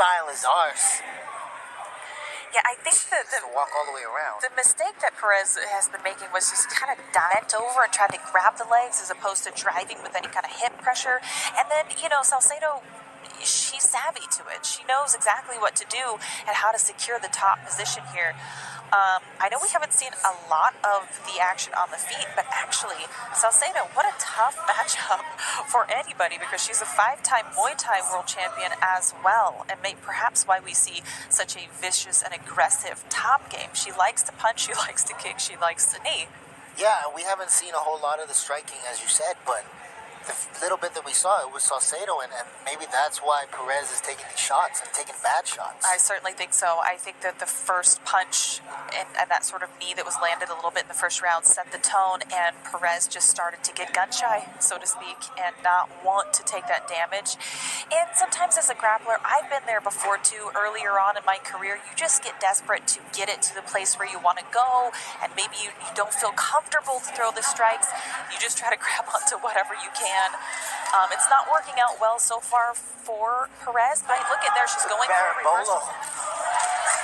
style is ours. Yeah, I think that To walk all the way around. the mistake that Perez has been making was just kind of bent over and tried to grab the legs as opposed to driving with any kind of hip pressure. And then, Salcedo, she's savvy to it. She knows exactly what to do and how to secure the top position here. I know we haven't seen a lot of the action on the feet, but actually, Salcedo, what a tough matchup for anybody because she's a 5-time Muay Thai world champion as well, and perhaps why we see such a vicious and aggressive top game. She likes to punch, she likes to kick, she likes to knee. Yeah, we haven't seen a whole lot of the striking, as you said, but the little bit that we saw, it was Salcedo, and maybe that's why Perez is taking these shots and taking bad shots. I certainly think so. I think that the first punch and that sort of knee that was landed a little bit in the first round set the tone, and Perez just started to get gun-shy, so to speak, and not want to take that damage. And sometimes as a grappler, I've been there before too, earlier on in my career, you just get desperate to get it to the place where you want to go, and maybe you don't feel comfortable to throw the strikes. You just try to grab onto whatever you can. It's not working out well so far for Perez, but look at there, she's going for a reversal.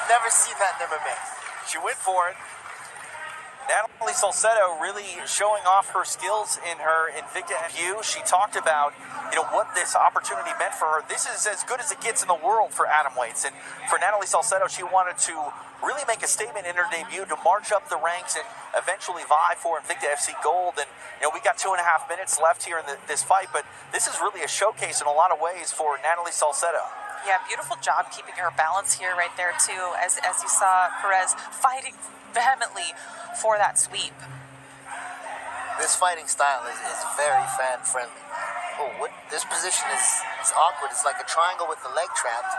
Never seen that in MMA. She went for it. Natalie Salcedo really showing off her skills in her Invicta debut. She talked about, what this opportunity meant for her. This is as good as it gets in the world for atomweights. And for Natalie Salcedo, she wanted to really make a statement in her debut to march up the ranks and eventually vie for Invicta FC Gold. And, we got 2.5 minutes left here in this fight, but this is really a showcase in a lot of ways for Natalie Salcedo. Yeah, beautiful job keeping her balance here right there, too, as you saw Perez fighting vehemently for that sweep. This fighting style is very fan-friendly. Oh, this position is awkward. It's like a triangle with the leg trapped.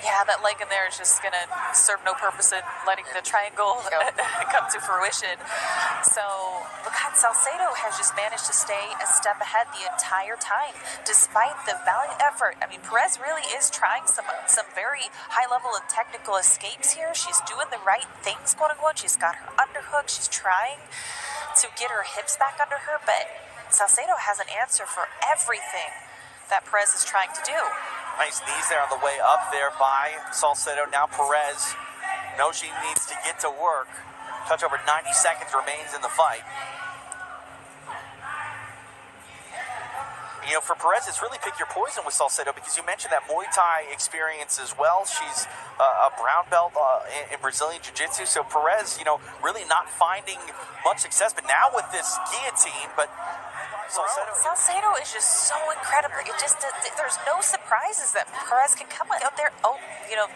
Yeah, that leg in there is just going to serve no purpose in letting the triangle come to fruition. So, look at Salcedo has just managed to stay a step ahead the entire time, despite the valiant effort. I mean, Perez really is trying some very high-level and technical escapes here. She's doing the right things, quote-unquote. She's got her underhook. She's trying to get her hips back under her, but Salcedo has an answer for everything that Perez is trying to do. Nice knees there on the way up there by Salcedo. Now Perez knows she needs to get to work. Touch over 90 seconds remains in the fight. For Perez, it's really pick your poison with Salcedo because you mentioned that Muay Thai experience as well. She's a brown belt in Brazilian Jiu-Jitsu. So Perez, really not finding much success. But now with this guillotine, Salcedo is just so incredible. There's no surprises that Perez can come out there.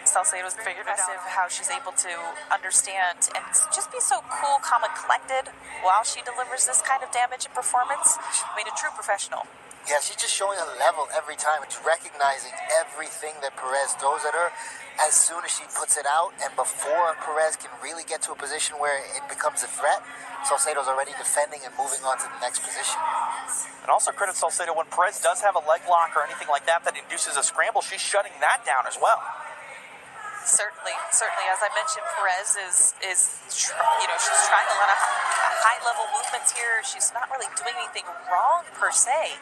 Salcedo's figured out how she's able to understand and just be so cool, calm, and collected while she delivers this kind of damage and performance. I mean, a true professional. Yeah, she's just showing a level every time. It's recognizing everything that Perez throws at her as soon as she puts it out, and before Perez can really get to a position where it becomes a threat, Salcedo's already defending and moving on to the next position. And also credit Salcedo, when Perez does have a leg lock or anything like that induces a scramble, she's shutting that down as well. Certainly. As I mentioned, Perez she's trying a lot of high-level movements here. She's not really doing anything wrong per se.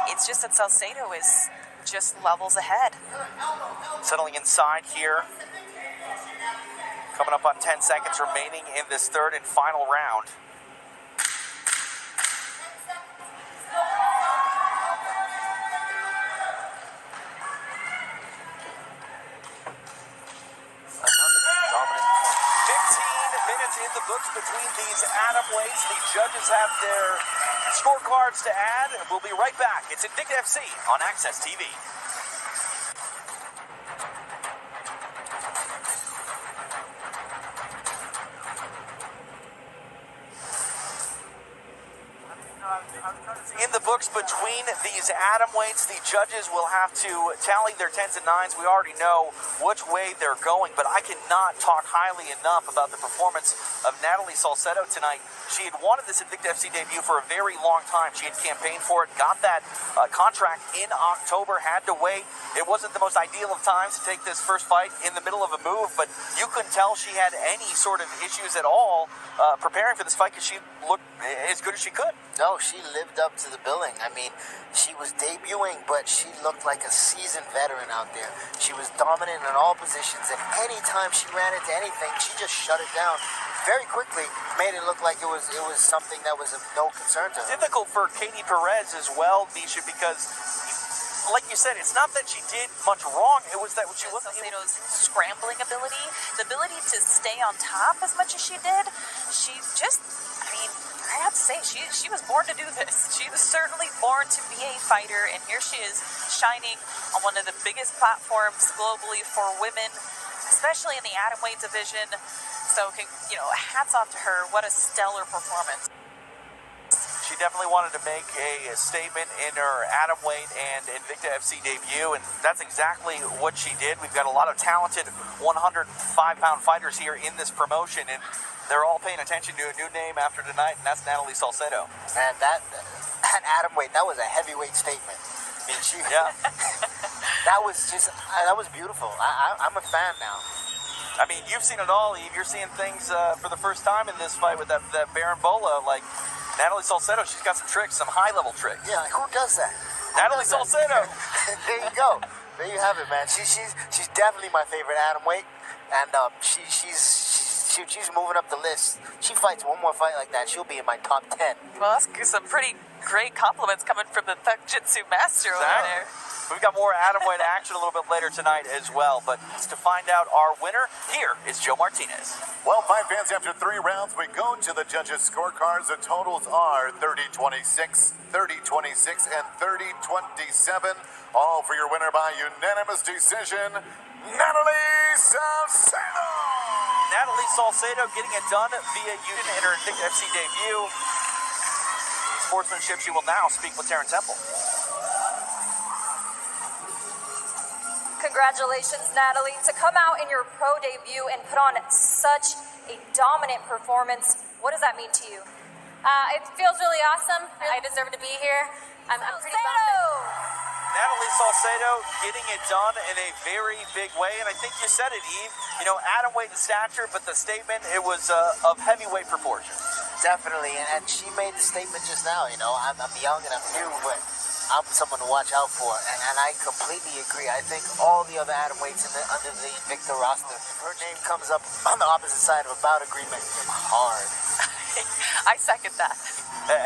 It's just that Salcedo is just levels ahead. Settling inside here. Coming up on 10 seconds remaining in this third and final round. In the books between these atom weights. The judges have their scorecards to add. We'll be right back. It's Invicta FC on Access TV. In the books between these atom weights, the judges will have to tally their 10s and 9s. We already know which way they're going, but I cannot talk highly enough about the performance of Natalie Salcedo tonight. She had wanted this Invicta FC debut for a very long time. She had campaigned for it, got that contract in October, had to wait. It wasn't the most ideal of times to take this first fight in the middle of a move, but you couldn't tell she had any sort of issues at all preparing for this fight because she looked as good as she could. No, she lived up to the billing. I mean, she was debuting, but she looked like a seasoned veteran out there. She was dominant in all positions, and anytime she ran into anything, she just shut it down very quickly, made it look like it was something that was of no concern to her. Difficult for Katie Perez as well, Misha, because like you said, it's not that she did much wrong. It was that she wasn't Salcedo's scrambling ability, the ability to stay on top as much as she did. She just, I mean, I have to say, she was born to do this. She was certainly born to be a fighter, and here she is shining on one of the biggest platforms globally for women, especially in the atomweight division. So, hats off to her. What a stellar performance. She definitely wanted to make a statement in her atomweight and Invicta FC debut, and that's exactly what she did. We've got a lot of talented 105-pound fighters here in this promotion, and they're all paying attention to a new name after tonight, and that's Natalie Salcedo. Man, that atomweight, that was a heavyweight statement. I mean, Yeah. that was beautiful. I'm a fan now. I mean, you've seen it all, Eve. You're seeing things for the first time in this fight with that Baron Bola. Like, Natalie Salcedo, she's got some tricks, some high-level tricks. Yeah, who does that? Natalie Salcedo. There you go. There you have it, man. She's definitely my favorite atomweight, and she's moving up the list. She fights one more fight like that, she'll be in my top 10. Well, that's some pretty great compliments coming from the Thug Jitsu master over there. We've got more atomweight action a little bit later tonight as well, but to find out our winner, here is Joe Martinez. Well, fight fans, after 3 rounds, we go to the judges' scorecards. The totals are 30-26, 30-26, and 30-27. All for your winner by unanimous decision, Natalie Salcedo. Natalie Salcedo getting it done via unit in her Invicta FC debut. Sportsmanship, she will now speak with Terrence Temple. Congratulations, Natalie. To come out in your pro debut and put on such a dominant performance, what does that mean to you? It feels really awesome. I deserve to be here. I'm pretty bummed. Natalie Salcedo getting it done in a very big way, and I think you said it, Eve. You know, atomweight in stature, but the statement, it was of heavyweight proportions. Definitely, and she made the statement just now. You know, I'm young and I'm new, but I'm someone to watch out for, and I completely agree. I think all the other atomweights under the Invicta roster, if her name comes up on the opposite side of a bout agreement, hard. I second that.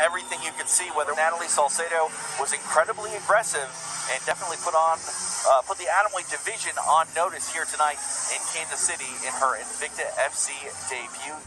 Everything you could see, whether Natalie Salcedo was incredibly aggressive and definitely put the atomweight division on notice here tonight in Kansas City in her Invicta FC debut.